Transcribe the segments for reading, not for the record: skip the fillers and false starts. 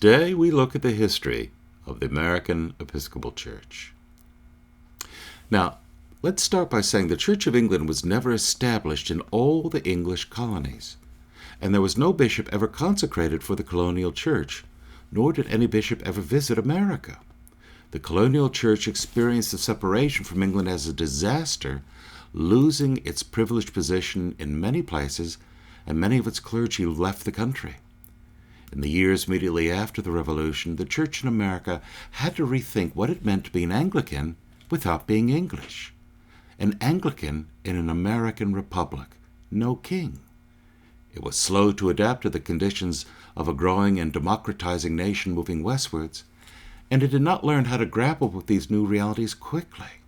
Today we look at the history of the American Episcopal Church. Now, let's start by saying the Church of England was never established in all the English colonies, and there was no bishop ever consecrated for the colonial church, nor did any bishop ever visit America. The colonial church experienced the separation from England as a disaster, losing its privileged position in many places, and many of its clergy left the country. In the years immediately after the Revolution, the church in America had to rethink what it meant to be an Anglican without being English. An Anglican in an American republic, no king. It was slow to adapt to the conditions of a growing and democratizing nation moving westwards, and it did not learn how to grapple with these new realities quickly.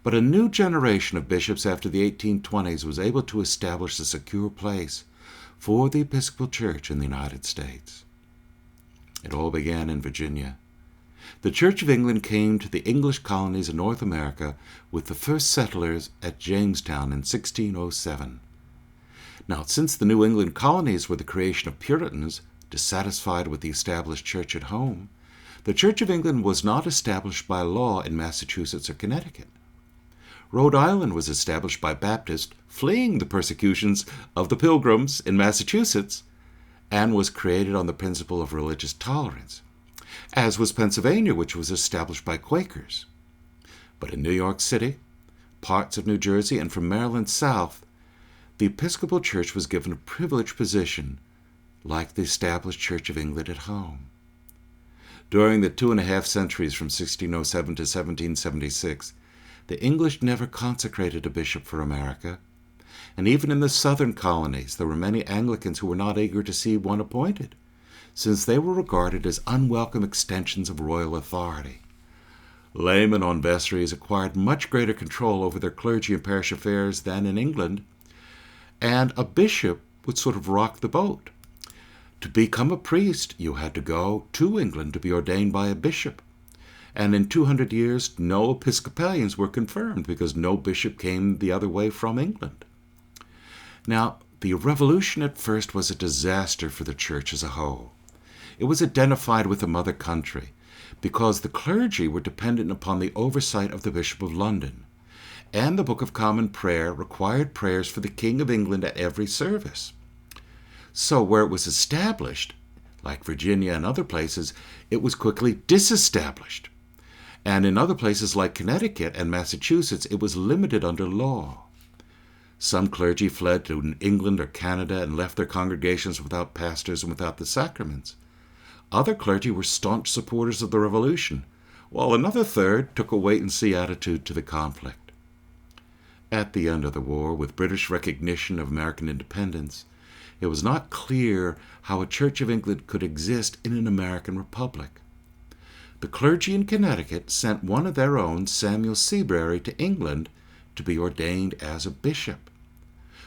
But a new generation of bishops after the 1820s was able to establish a secure place for the Episcopal Church in the United States. It all began in Virginia. The Church of England came to the English colonies in North America with the first settlers at Jamestown in 1607. Now, since the New England colonies were the creation of Puritans, dissatisfied with the established church at home, the Church of England was not established by law in Massachusetts or Connecticut. Rhode Island was established by Baptists fleeing the persecutions of the Pilgrims in Massachusetts, and was created on the principle of religious tolerance, as was Pennsylvania, which was established by Quakers. But in New York City, parts of New Jersey, and from Maryland south, the Episcopal Church was given a privileged position, like the established Church of England at home. During the 2.5 centuries from 1607 to 1776, the English never consecrated a bishop for America, and even in the southern colonies there were many Anglicans who were not eager to see one appointed, since they were regarded as unwelcome extensions of royal authority. Laymen on vestries acquired much greater control over their clergy and parish affairs than in England, and a bishop would sort of rock the boat. To become a priest, you had to go to England to be ordained by a bishop. And in 200 years, no Episcopalians were confirmed because no bishop came the other way from England. Now, the Revolution at first was a disaster for the church as a whole. It was identified with the mother country because the clergy were dependent upon the oversight of the Bishop of London, and the Book of Common Prayer required prayers for the King of England at every service. So where it was established, like Virginia and other places, it was quickly disestablished. And in other places like Connecticut and Massachusetts, it was limited under law. Some clergy fled to England or Canada and left their congregations without pastors and without the sacraments. Other clergy were staunch supporters of the Revolution, while another third took a wait-and-see attitude to the conflict. At the end of the war, with British recognition of American independence, it was not clear how a Church of England could exist in an American republic. The clergy in Connecticut sent one of their own, Samuel Seabury, to England to be ordained as a bishop.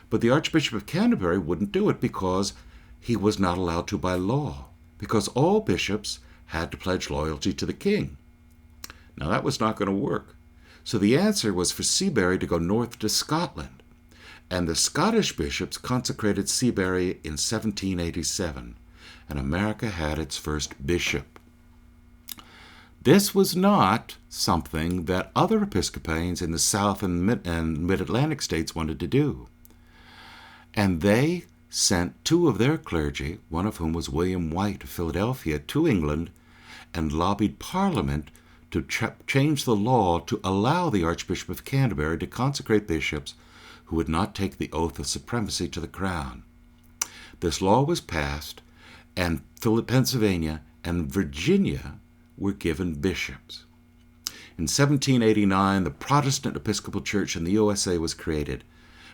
But the Archbishop of Canterbury wouldn't do it because he was not allowed to by law, because all bishops had to pledge loyalty to the king. Now that was not going to work. So the answer was for Seabury to go north to Scotland, and the Scottish bishops consecrated Seabury in 1787, and America had its first bishop. This was not something that other Episcopalians in the South and Mid-Atlantic states wanted to do. And they sent two of their clergy, one of whom was William White of Philadelphia, to England and lobbied Parliament to change the law to allow the Archbishop of Canterbury to consecrate bishops who would not take the oath of supremacy to the crown. This law was passed, and Pennsylvania and Virginia were given bishops. In 1789, the Protestant Episcopal Church in the USA was created,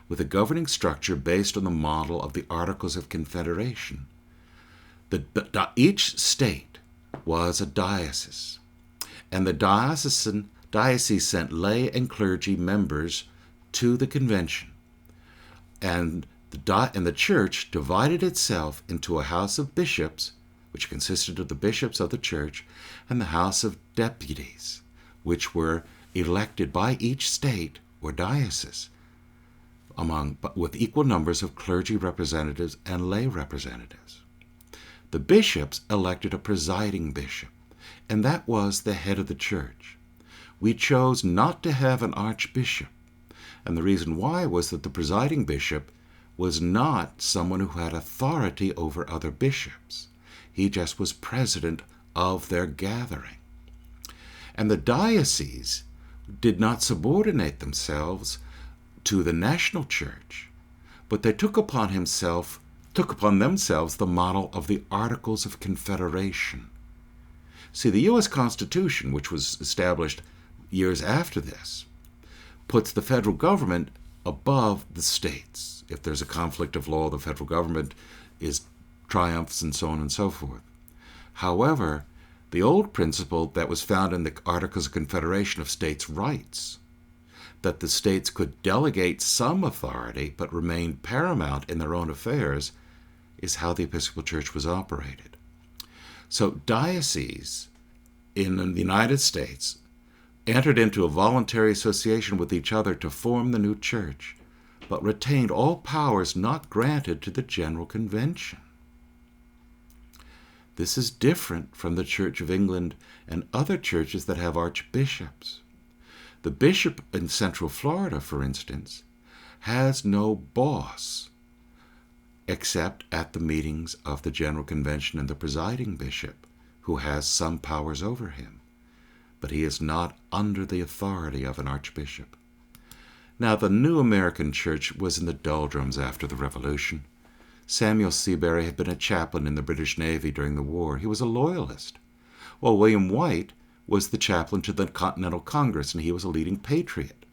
with a governing structure based on the model of the Articles of Confederation. Each state was a diocese, and the diocese sent lay and clergy members to the convention, and the church divided itself into a house of bishops, which consisted of the bishops of the church, and the House of Deputies, which were elected by each state or diocese, with equal numbers of clergy representatives and lay representatives. The bishops elected a presiding bishop, and that was the head of the church. We chose not to have an archbishop, and the reason why was that the presiding bishop was not someone who had authority over other bishops. He just was president of their gathering. And the dioceses did not subordinate themselves to the national church, but they took upon themselves the model of the Articles of Confederation. See, the U.S. Constitution, which was established years after this, puts the federal government above the states. If there's a conflict of law, the federal government triumphs and so on and so forth. However, the old principle that was found in the Articles of Confederation of states' rights, that the states could delegate some authority but remain paramount in their own affairs, is how the Episcopal Church was operated. So dioceses in the United States entered into a voluntary association with each other to form the new church, but retained all powers not granted to the General Convention. This is different from the Church of England and other churches that have archbishops. The bishop in Central Florida, for instance, has no boss except at the meetings of the General Convention and the presiding bishop, who has some powers over him. But he is not under the authority of an archbishop. Now, the new American church was in the doldrums after the Revolution. Samuel Seabury had been a chaplain in the British Navy during the war. He was a loyalist. While William White was the chaplain to the Continental Congress, and he was a leading patriot.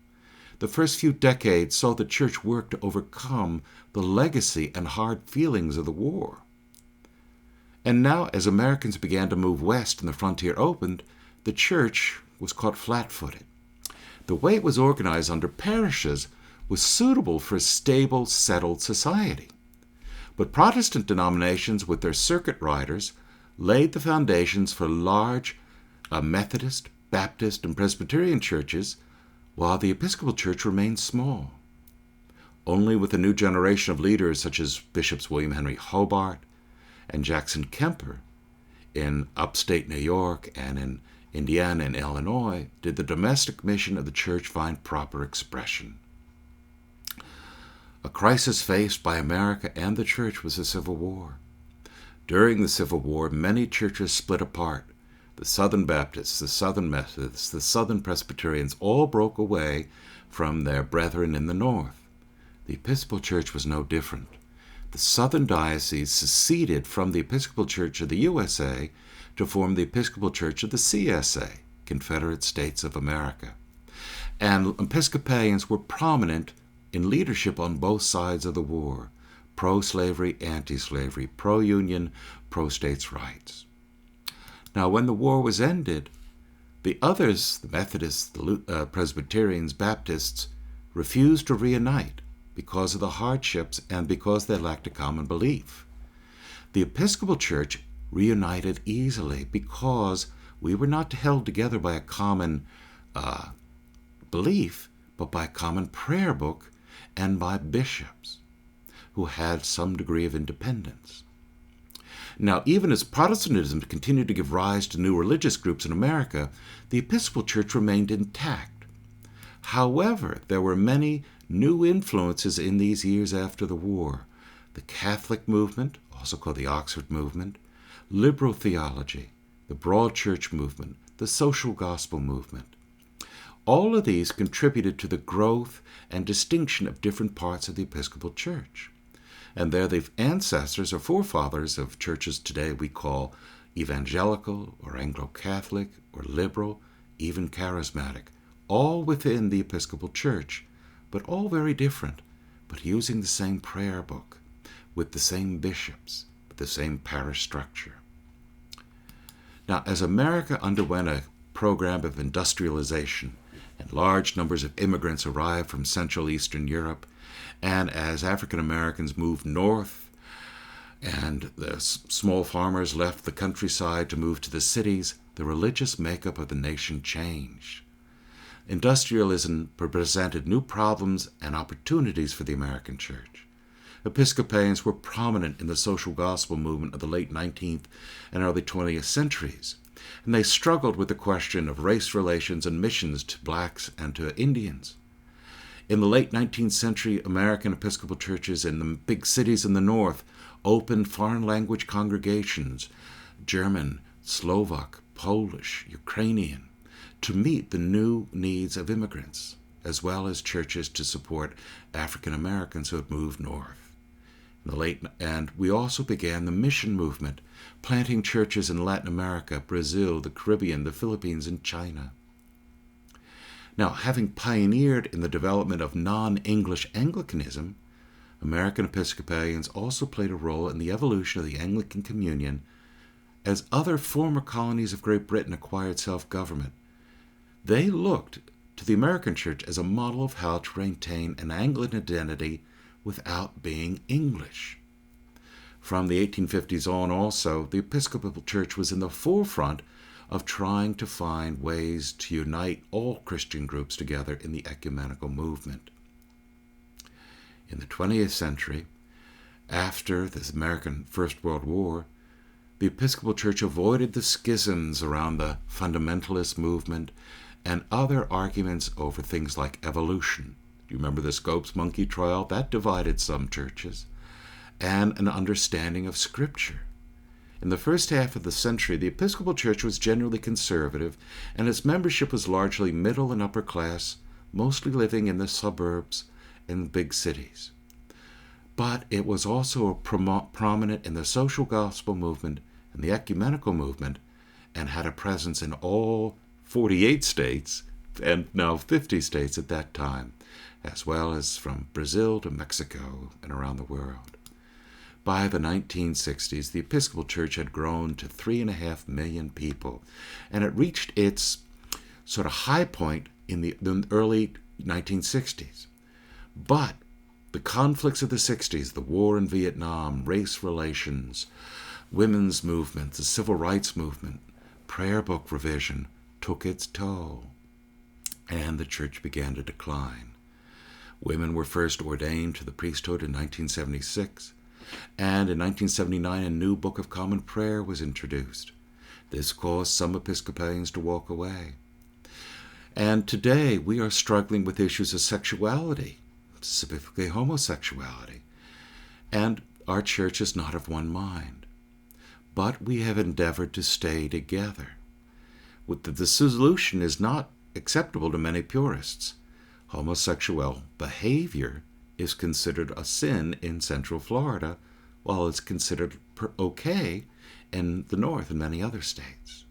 The first few decades saw the church work to overcome the legacy and hard feelings of the war. And now, as Americans began to move west and the frontier opened, the church was caught flat-footed. The way it was organized under parishes was suitable for a stable, settled society. But Protestant denominations, with their circuit riders, laid the foundations for large Methodist, Baptist, and Presbyterian churches, while the Episcopal Church remained small. Only with a new generation of leaders such as Bishops William Henry Hobart and Jackson Kemper in upstate New York and in Indiana and Illinois did the domestic mission of the church find proper expression. A crisis faced by America and the church was the Civil War. During the Civil War, many churches split apart. The Southern Baptists, the Southern Methodists, the Southern Presbyterians all broke away from their brethren in the North. The Episcopal Church was no different. The Southern Diocese seceded from the Episcopal Church of the USA to form the Episcopal Church of the CSA, Confederate States of America. And Episcopalians were prominent in leadership on both sides of the war, pro-slavery, anti-slavery, pro-union, pro-states' rights. Now, when the war was ended, the others, the Methodists, the Presbyterians, Baptists, refused to reunite because of the hardships and because they lacked a common belief. The Episcopal Church reunited easily because we were not held together by a common belief, but by a common prayer book and by bishops who had some degree of independence. Now, even as Protestantism continued to give rise to new religious groups in America, the Episcopal Church remained intact. However, there were many new influences in these years after the war. The Catholic movement, also called the Oxford movement, liberal theology, the broad church movement, the social gospel movement. All of these contributed to the growth and distinction of different parts of the Episcopal Church. And they're the ancestors or forefathers of churches today we call evangelical or Anglo-Catholic or liberal, even charismatic, all within the Episcopal Church, but all very different, but using the same prayer book, with the same bishops, with the same parish structure. Now, as America underwent a program of industrialization, and large numbers of immigrants arrived from Central Eastern Europe, and as African Americans moved north and the small farmers left the countryside to move to the cities, the religious makeup of the nation changed. Industrialism presented new problems and opportunities for the American church. Episcopalians were prominent in the social gospel movement of the late 19th and early 20th centuries, and they struggled with the question of race relations and missions to blacks and to Indians. In the late 19th century, American Episcopal churches in the big cities in the North opened foreign language congregations, German, Slovak, Polish, Ukrainian, to meet the new needs of immigrants, as well as churches to support African Americans who had moved north. And we also began the mission movement, planting churches in Latin America, Brazil, the Caribbean, the Philippines, and China. Now, having pioneered in the development of non-English Anglicanism, American Episcopalians also played a role in the evolution of the Anglican Communion as other former colonies of Great Britain acquired self-government. They looked to the American Church as a model of how to maintain an Anglican identity without being English. From the 1850s on also, the Episcopal Church was in the forefront of trying to find ways to unite all Christian groups together in the ecumenical movement. In the 20th century, after the American First World War, the Episcopal Church avoided the schisms around the fundamentalist movement and other arguments over things like evolution. Do you remember the Scopes monkey trial? That divided some churches. And an understanding of Scripture. In the first half of the century, the Episcopal Church was generally conservative, and its membership was largely middle and upper class, mostly living in the suburbs and big cities. But it was also prominent in the social gospel movement and the ecumenical movement, and had a presence in all 48 states, and now 50 states at that time, as well as from Brazil to Mexico and around the world. By the 1960s, the Episcopal Church had grown to 3.5 million people, and it reached its sort of high point in the early 1960s. But the conflicts of the 60s, the war in Vietnam, race relations, women's movement, the civil rights movement, prayer book revision, took its toll, and the church began to decline. Women were first ordained to the priesthood in 1976, and in 1979 a new Book of Common Prayer was introduced. This caused some Episcopalians to walk away. And today we are struggling with issues of sexuality, specifically homosexuality, and our church is not of one mind. But we have endeavored to stay together. The solution is not acceptable to many purists. Homosexual behavior is considered a sin in Central Florida, while it's considered okay in the North and many other states.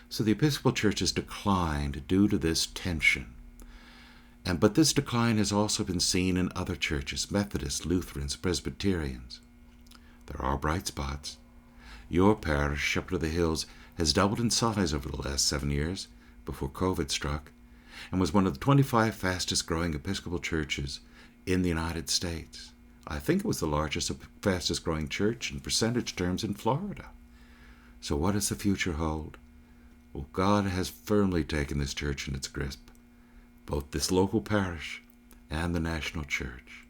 So the Episcopal Church has declined due to this tension. But this decline has also been seen in other churches, Methodists, Lutherans, Presbyterians. There are bright spots. Your parish, Shepherd of the Hills, has doubled in size over the last 7 years, before COVID struck, and was one of the 25 fastest growing Episcopal churches in the United States. I think it was the largest, fastest growing church in percentage terms in Florida. So what does the future hold? Well, God has firmly taken this church in its grasp, both this local parish and the national church.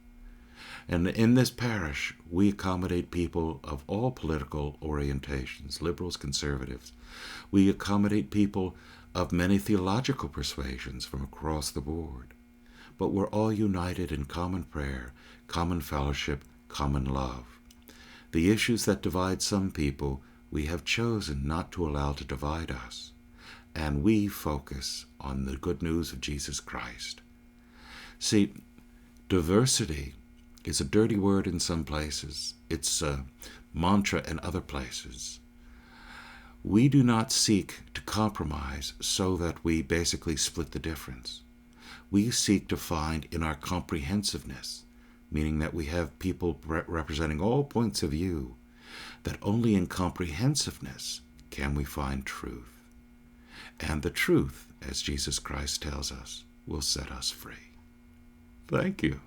And in this parish, we accommodate people of all political orientations, liberals, conservatives. We accommodate people of many theological persuasions from across the board. But we're all united in common prayer, common fellowship, common love. The issues that divide some people, we have chosen not to allow to divide us. And we focus on the good news of Jesus Christ. See, diversity is a dirty word in some places. It's a mantra in other places. We do not seek to compromise so that we basically split the difference. We seek to find in our comprehensiveness, meaning that we have people representing all points of view, that only in comprehensiveness can we find truth. And the truth, as Jesus Christ tells us, will set us free. Thank you.